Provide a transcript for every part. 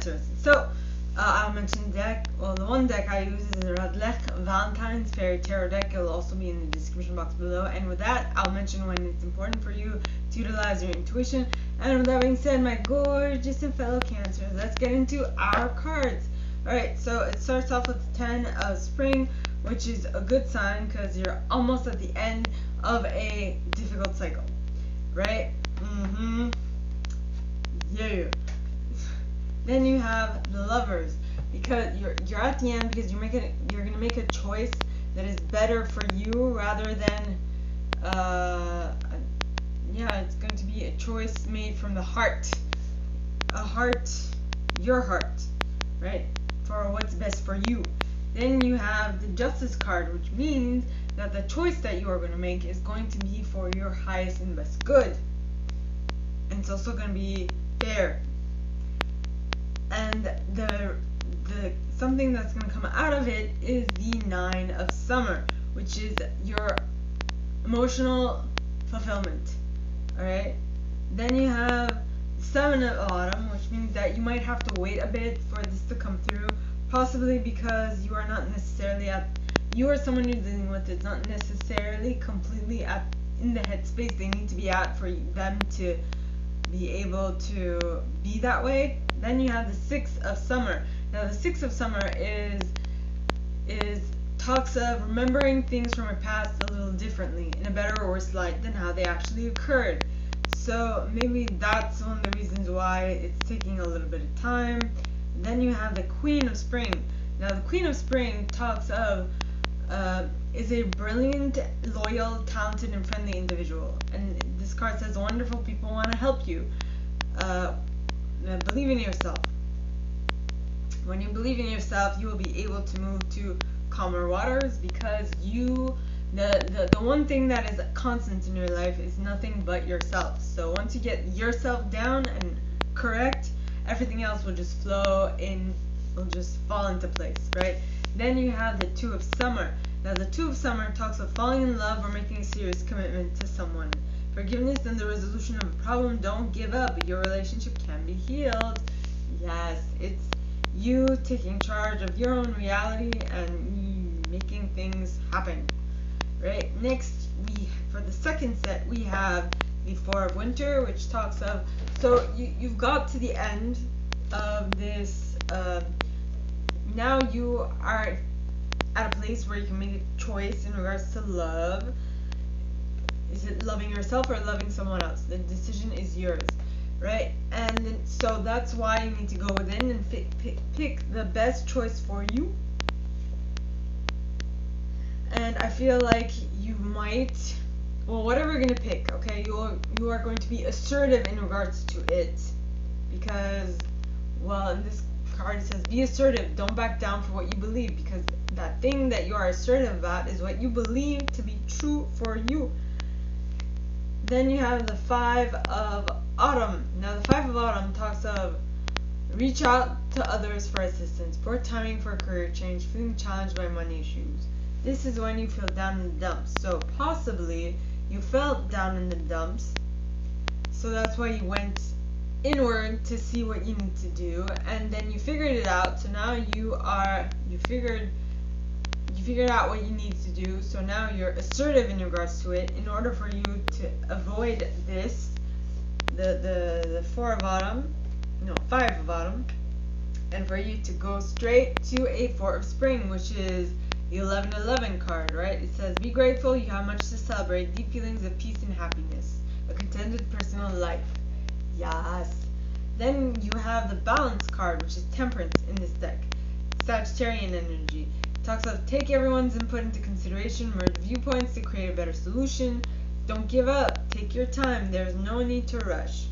Cancers. So, I'll mention the deck. Well, the one deck I use is the Radleigh Valentine's Fairy Tarot deck. It'll also be in the description box below. And with that, I'll mention when it's important for you to utilize your intuition. And with that being said, my gorgeous and fellow Cancers, let's get into our cards. Alright, so it starts off with the 10 of Spring, which is a good sign because you're almost at the end of a difficult cycle. Right? Yeah. Then you have the Lovers, because you're at the end because you're gonna make a choice that is better for you rather than it's going to be a choice made from the heart. Your heart, right? For what's best for you. Then you have the Justice card, which means that the choice that you are going to make is going to be for your highest and best good. And it's also going to be fair. And the something that's going to come out of it is the 9 of Summer, which is your emotional fulfillment. Alright? Then you have 7 of Autumn, which means that you might have to wait a bit for this to come through, possibly because you are not necessarily you or someone you're dealing with is not necessarily completely in the headspace they need to be at for them to be able to be that way. Then you have the 6 of Summer. Now the 6 of Summer is talks of remembering things from our past a little differently, in a better or worse light than how they actually occurred. So maybe that's one of the reasons why it's taking a little bit of time. Then you have the Queen of Spring. Now the Queen of Spring talks of is a brilliant, loyal, talented, and friendly individual. And this card says wonderful people want to help you. Believe in yourself. When you believe in yourself, you will be able to move to calmer waters, because the one thing that is constant in your life is nothing but yourself. So once you get yourself down and correct, everything else will just will just fall into place, right? Then you have the 2 of Summer. Now the 2 of Summer talks of falling in love or making a serious commitment to someone. Forgiveness and the resolution of a problem. Don't give up. Your relationship can be healed. Yes, it's you taking charge of your own reality and making things happen. Right? Next, for the second set, we have the 4 of Winter, which talks of, so you've got to the end of this, now you are at a place where you can make a choice in regards to love. Is it loving yourself or loving someone else? The decision is yours, right? And so that's why you need to go within and pick the best choice for you. And I feel like you might, whatever you're going to pick, okay, you are going to be assertive in regards to it. Because, in this card it says, be assertive, don't back down for what you believe, because that thing that you are assertive about is what you believe to be true for you. Then you have the 5 of Autumn. Now the 5 of Autumn talks of reach out to others for assistance, poor timing for a career change, feeling challenged by money issues. This is when you feel down in the dumps. So possibly you felt down in the dumps, so that's why you went inward to see what you need to do, and then you figured it out. So now you figured out what you need to do, so now you're assertive in regards to it in order for you to avoid this, the 5 of Autumn, and for you to go straight to a 4 of Spring, which is the 11 card, right? It says, be grateful, you have much to celebrate, deep feelings of peace and happiness, a contented personal life. Yes. Then you have the Balance card, which is Temperance in this deck. Sagittarian energy. Talks of take everyone's input into consideration, merge viewpoints to create a better solution. Don't give up. Take your time. There's no need to rush.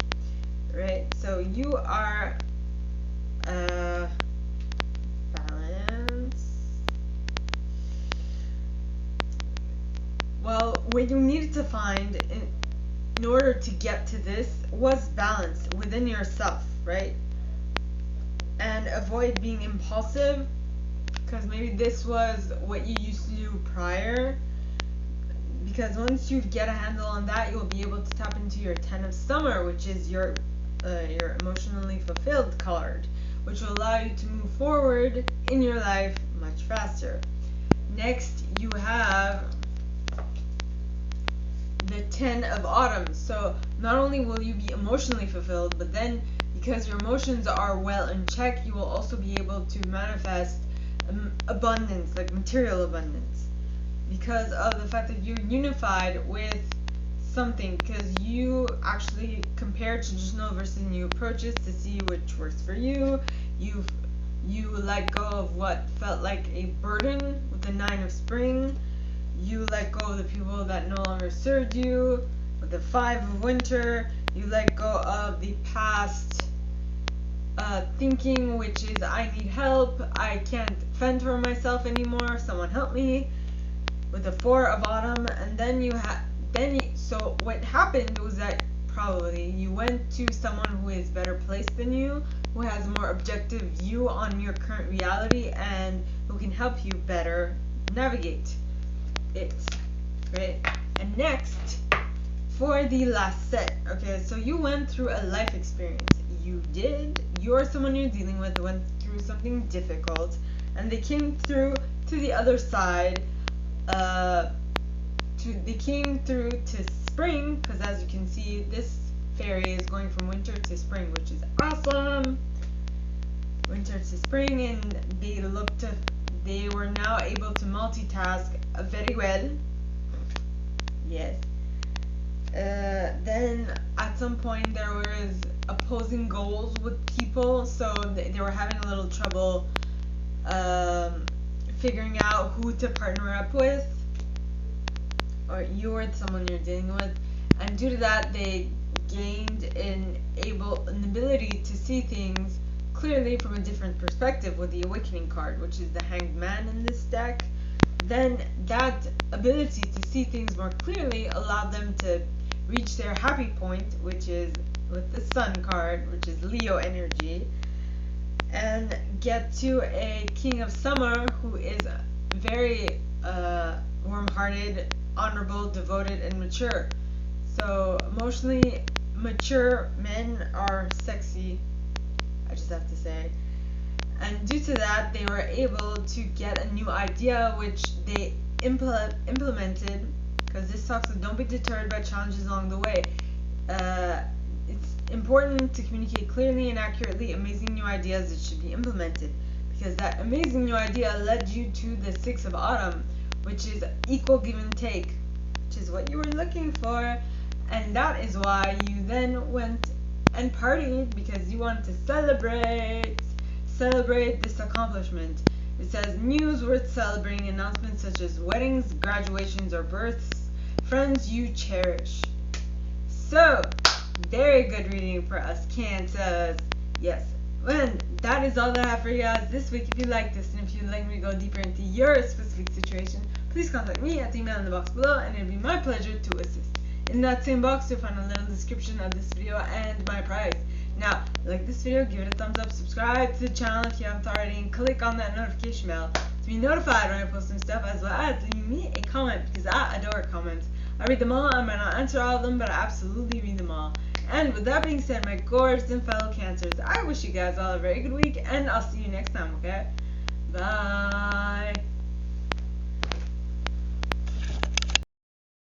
Right? So you are balance. Well, what you needed to find in order to get to this was balance within yourself, right? And avoid being impulsive, because maybe this was what you used to do prior. Because once you get a handle on that, you'll be able to tap into your 10 of Summer, which is your emotionally fulfilled card, which will allow you to move forward in your life much faster. Next, you have the 10 of Autumn. So not only will you be emotionally fulfilled, but then because your emotions are well in check, you will also be able to manifest abundance, like material abundance, because of the fact that you're unified with something, because you actually compare traditional versus new approaches to see which works for you. You let go of what felt like a burden with the 9 of Spring. You let go of the people that no longer served you with the 5 of Winter. You let go of the past thinking, which is I need help, I can't fend for myself anymore, someone help me, with the 4 of Autumn. And then so what happened was that probably you went to someone who is better placed than you, who has a more objective view on your current reality, and who can help you better navigate it, right? And next, for the last set, okay, so you went through a life experience. You or someone you're dealing with went through something difficult, and they came through to the other side. They came through to spring, because as you can see, this fairy is going from winter to spring, which is awesome. Winter to spring, and they were now able to multitask very well. Yes. Then at some point there was opposing goals with people, so they were having a little trouble figuring out who to partner up with, or you or someone you're dealing with, and due to that they gained an ability to see things clearly from a different perspective with the Awakening card, which is the Hanged Man in this deck. Then that ability to see things more clearly allowed them to reach their happy point, which is with the Sun card, which is Leo energy, and get to a King of Summer who is very warm-hearted, honorable, devoted, and mature. So emotionally mature men are sexy, I just have to say. And due to that, they were able to get a new idea, which they implemented, because this talks about don't be deterred by challenges along the way. It's important to communicate clearly and accurately amazing new ideas that should be implemented, because that amazing new idea led you to the 6 of Autumn, which is equal give and take, which is what you were looking for. And that is why you then went and partied, because you wanted to celebrate this accomplishment. It says news worth celebrating, announcements such as weddings, graduations, or births, friends you cherish. So, very good reading for us Cancers. Yes. And that is all that I have for you guys this week. If you like this, and if you'd like me to go deeper into your specific situation, please contact me at the email in the box below, and it'll be my pleasure to assist. In that same box, you'll find a little description of this video and my price. Now, like this video, give it a thumbs up, subscribe to the channel if you haven't already, and click on that notification bell to be notified when I post new stuff, as well as leave me a comment, because I adore comments. I read them all. I might not answer all of them, but I absolutely read them all. And with that being said, my gorgeous and fellow Cancers, I wish you guys all a very good week, and I'll see you next time, okay? Bye!